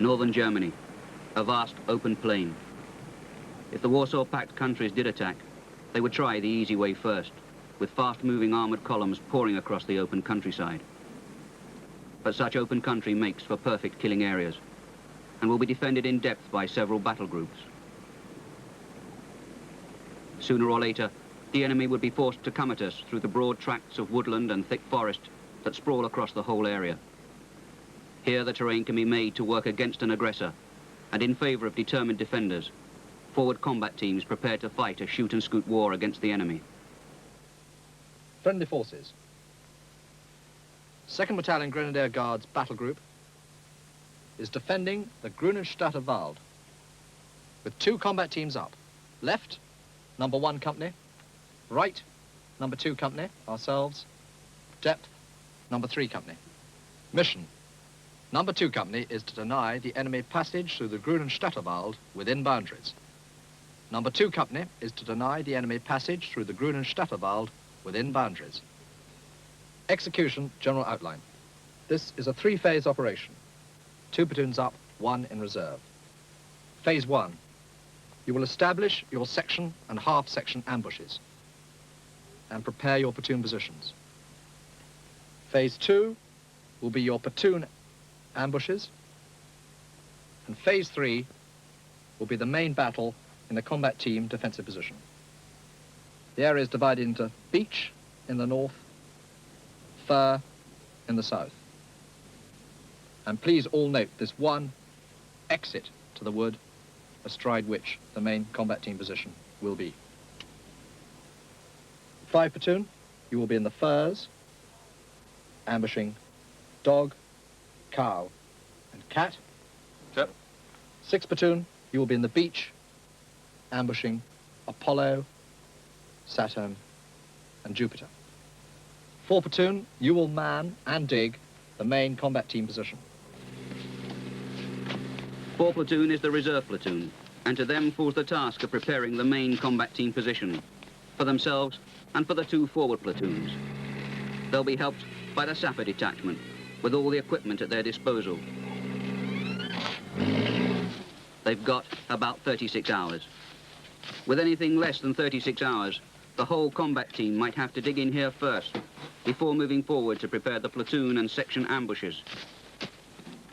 northern Germany, a vast open plain. If the Warsaw Pact countries did attack, they would try the easy way first, with fast-moving armoured columns pouring across the open countryside. But such open country makes for perfect killing areas, and will be defended in depth by several battle groups. Sooner or later, the enemy would be forced to come at us through the broad tracts of woodland and thick forest that sprawl across the whole area. Here the terrain can be made to work against an aggressor, and in favour of determined defenders, forward combat teams prepared to fight a shoot-and-scoot war against the enemy. Friendly forces. 2nd Battalion Grenadier Guards Battle Group is defending the Grunenstadter Wald with 2 combat teams up. Left, number 1 company. Right, number 2 company, ourselves. Depth, number 3 company. Mission. Number 2 company is to deny the enemy passage through the Grunenstadter Wald within boundaries. Number 2 company is to deny the enemy passage through the Grunenstadter Wald within boundaries. Execution general outline. This is a 3-phase operation. 2 platoons up, 1 in reserve. Phase 1. You will establish your section and half-section ambushes and prepare your platoon positions. Phase 2 will be your platoon ambushes, and Phase 3 will be the main battle in the combat team defensive position. The area is divided into beach in the north, fir in the south. And please all note this one exit to the wood, astride which the main combat team position will be. 5 platoon, you will be in the firs, ambushing dog, cow, and cat. Yep. 6 platoon, you will be in the beach, ambushing Apollo, Saturn, and Jupiter. 4 platoon, you will man and dig the main combat team position. 4 platoon is the reserve platoon, and to them falls the task of preparing the main combat team position, for themselves and for the 2 forward platoons. They'll be helped by the sapper detachment, with all the equipment at their disposal. They've got about 36 hours. With anything less than 36 hours, the whole combat team might have to dig in here first, before moving forward to prepare the platoon and section ambushes.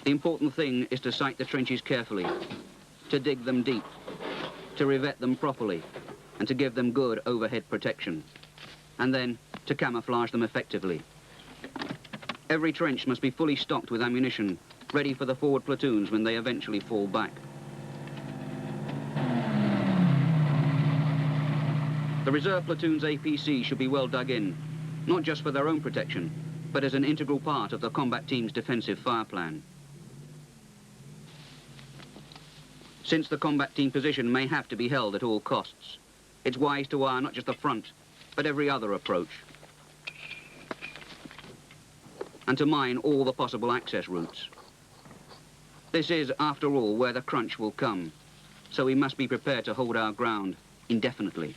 The important thing is to sight the trenches carefully, to dig them deep, to revet them properly, and to give them good overhead protection, and then to camouflage them effectively. Every trench must be fully stocked with ammunition, ready for the forward platoons when they eventually fall back. The reserve platoon's APC should be well dug in, not just for their own protection, but as an integral part of the combat team's defensive fire plan. Since the combat team position may have to be held at all costs, it's wise to wire not just the front, but every other approach, and to mine all the possible access routes. This is, after all, where the crunch will come, so we must be prepared to hold our ground indefinitely.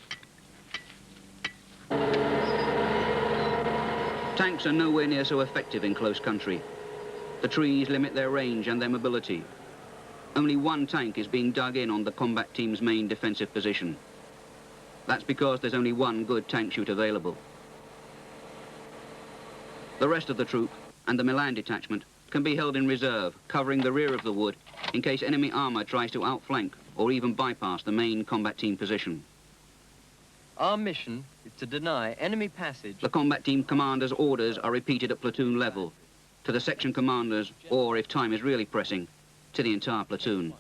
Tanks are nowhere near so effective in close country. The trees limit their range and their mobility. Only 1 tank is being dug in on the combat team's main defensive position. That's because there's only 1 good tank chute available. The rest of the troop and the Milan detachment can be held in reserve, covering the rear of the wood in case enemy armour tries to outflank or even bypass the main combat team position. Our mission is to deny enemy passage. The combat team commander's orders are repeated at platoon level, to the section commanders, or if time is really pressing, to the entire platoon.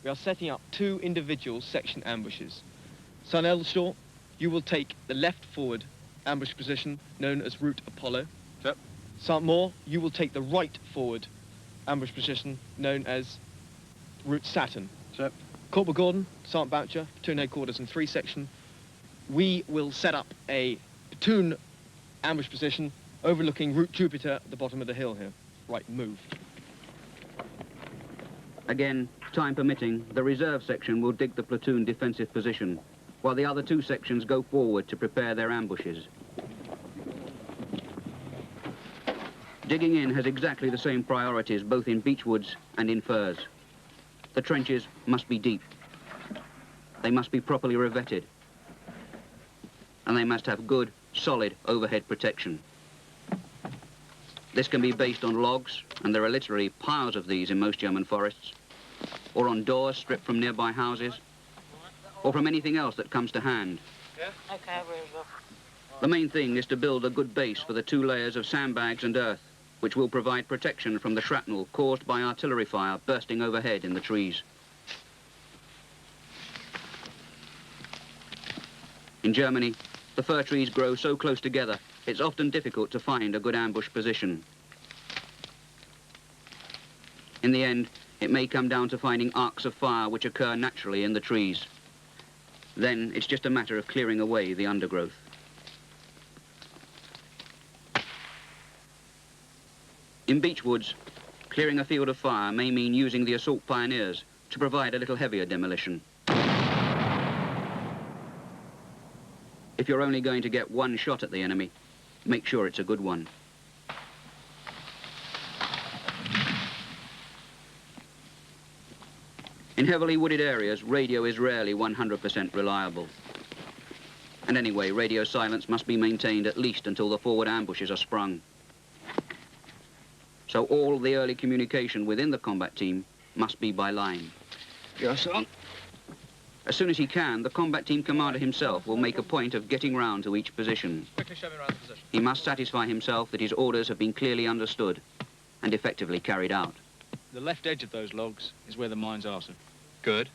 We are setting up 2 individual section ambushes. Son Elshaw, you will take the left forward ambush position known as Route Apollo. Yep. Sergeant Moore, you will take the right forward ambush position known as Route Saturn. Yep. Corporal Gordon, Sergeant Boucher, platoon headquarters in 3 section. We will set up a platoon ambush position overlooking Route Jupiter at the bottom of the hill here. Right, move. Again, time permitting, the reserve section will dig the platoon defensive position, while the other 2 sections go forward to prepare their ambushes. Digging in has exactly the same priorities both in beechwoods and in firs. The trenches must be deep. They must be properly revetted. And they must have good, solid overhead protection. This can be based on logs, and there are literally piles of these in most German forests, or on doors stripped from nearby houses, or from anything else that comes to hand. Okay, The main thing is to build a good base for the 2 layers of sandbags and earth, which will provide protection from the shrapnel caused by artillery fire bursting overhead in the trees. In Germany, the fir trees grow so close together, it's often difficult to find a good ambush position. In the end, it may come down to finding arcs of fire which occur naturally in the trees. Then it's just a matter of clearing away the undergrowth. In beechwoods, clearing a field of fire may mean using the assault pioneers to provide a little heavier demolition. If you're only going to get one shot at the enemy, make sure it's a good one. In heavily wooded areas, radio is rarely 100% reliable. And anyway, radio silence must be maintained at least until the forward ambushes are sprung. So all the early communication within the combat team must be by line. Yes, on. As soon as he can, the combat team commander himself will make a point of getting round to each position. Quickly show me around the position. He must satisfy himself that his orders have been clearly understood and effectively carried out. The left edge of those logs is where the mines are, sir. Good.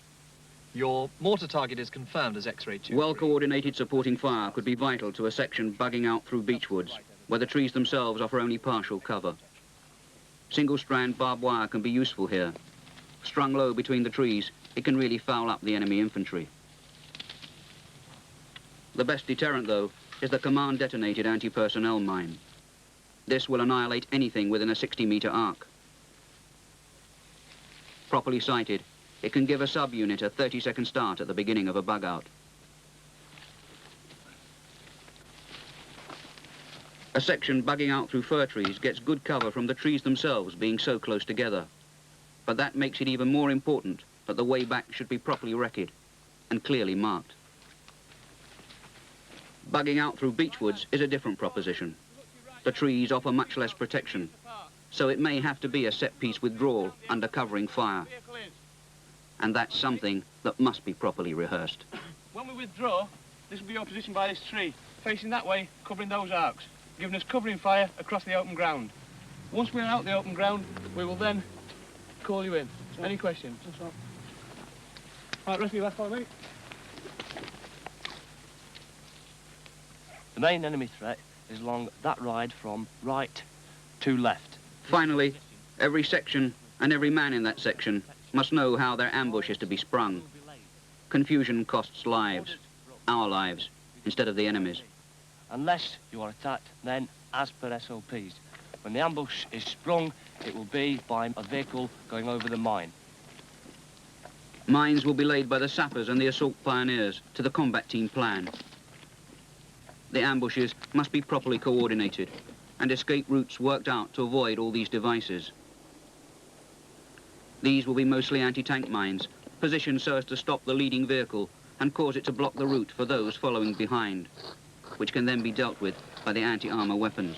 Your mortar target is confirmed as X-ray 2. Well-coordinated supporting fire could be vital to a section bugging out through beechwoods, where the trees themselves offer only partial cover. Single-strand barbed wire can be useful here. Strung low between the trees, it can really foul up the enemy infantry. The best deterrent, though, is the command-detonated anti-personnel mine. This will annihilate anything within a 60-meter arc. Properly sighted, it can give a sub-unit a 30-second start at the beginning of a bug-out. A section bugging out through fir trees gets good cover from the trees themselves being so close together. But that makes it even more important that the way back should be properly wrecked and clearly marked. Bugging out through beechwoods is a different proposition. The trees offer much less protection, so it may have to be a set-piece withdrawal under covering fire. And that's something that must be properly rehearsed. When we withdraw, this will be your position by this tree, facing that way, covering those arcs, giving us covering fire across the open ground. Once we're out the open ground, we will then call you in. Any questions? Right, rest of you, last follow me. The main enemy threat is along that ride from right to left. Finally, every section and every man in that section must know how their ambush is to be sprung. Confusion costs lives, our lives, instead of the enemy's. Unless you are attacked, then, as per SOPs, when the ambush is sprung, it will be by a vehicle going over the mine. Mines will be laid by the sappers and the assault pioneers to the combat team plan. The ambushes must be properly coordinated and escape routes worked out to avoid all these devices. These will be mostly anti-tank mines, positioned so as to stop the leading vehicle and cause it to block the route for those following behind, which can then be dealt with by the anti-armor weapons.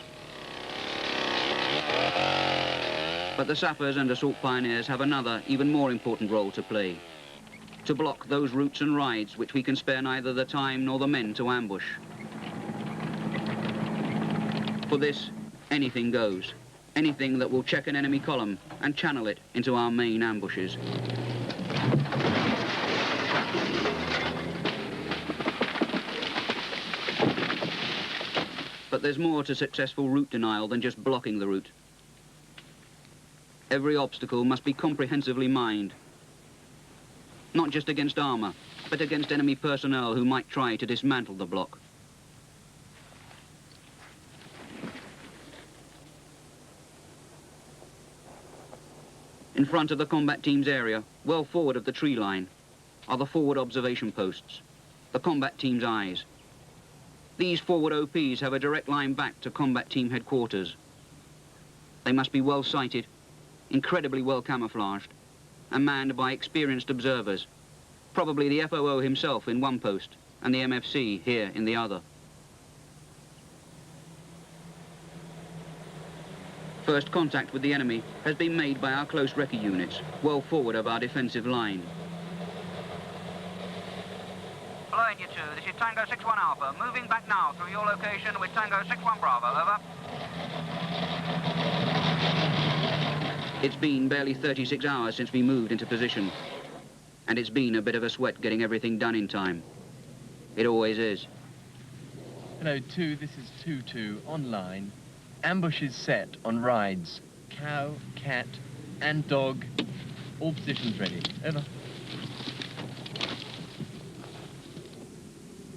But the sappers and assault pioneers have another, even more important role to play: to block those routes and rides which we can spare neither the time nor the men to ambush. For this, anything goes. Anything that will check an enemy column and channel it into our main ambushes. But there's more to successful route denial than just blocking the route. Every obstacle must be comprehensively mined. Not just against armor, but against enemy personnel who might try to dismantle the block. In front of the combat team's area, well forward of the tree line, are the forward observation posts, the combat team's eyes. These forward OPs have a direct line back to combat team headquarters. They must be well sighted, incredibly well camouflaged, and manned by experienced observers. Probably the FOO himself in one post and the MFC here in the other. First contact with the enemy has been made by our close recce units, well forward of our defensive line. Flying you two, this is Tango 61 Alpha. Moving back now through your location with Tango 61 Bravo, over. It's been barely 36 hours since we moved into position, and it's been a bit of a sweat getting everything done in time. It always is. Hello, 2, this is 2-2, online. Ambush is set on rides. Cow, cat, and dog. All positions ready. Over.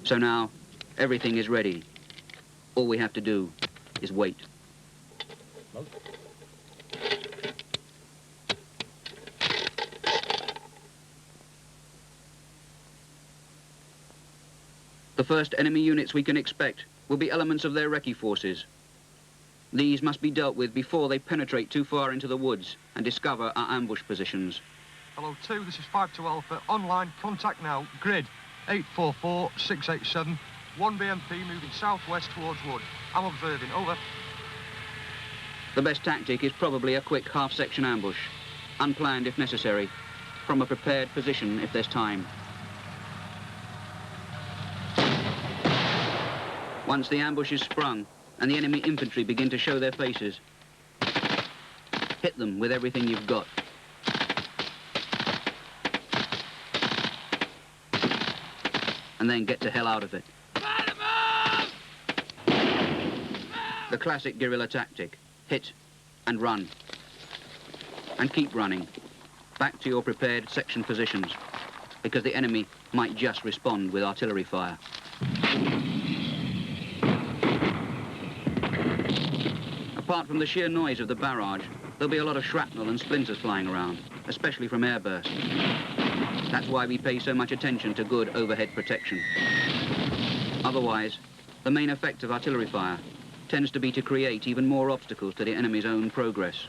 So now, everything is ready. All we have to do is wait. The first enemy units we can expect will be elements of their recce forces. These must be dealt with before they penetrate too far into the woods and discover our ambush positions. Hello 2, this is 5-2 Alpha, online, contact now, grid 844-687, 1 BMP moving southwest towards wood. I'm observing, over. The best tactic is probably a quick half-section ambush, unplanned if necessary, from a prepared position if there's time. Once the ambush is sprung and the enemy infantry begin to show their faces, hit them with everything you've got. And then get the hell out of it. The classic guerrilla tactic, hit and run. And keep running, back to your prepared section positions, because the enemy might just respond with artillery fire. Apart from the sheer noise of the barrage, there'll be a lot of shrapnel and splinters flying around, especially from airburst. That's why we pay so much attention to good overhead protection. Otherwise, the main effect of artillery fire tends to be to create even more obstacles to the enemy's own progress.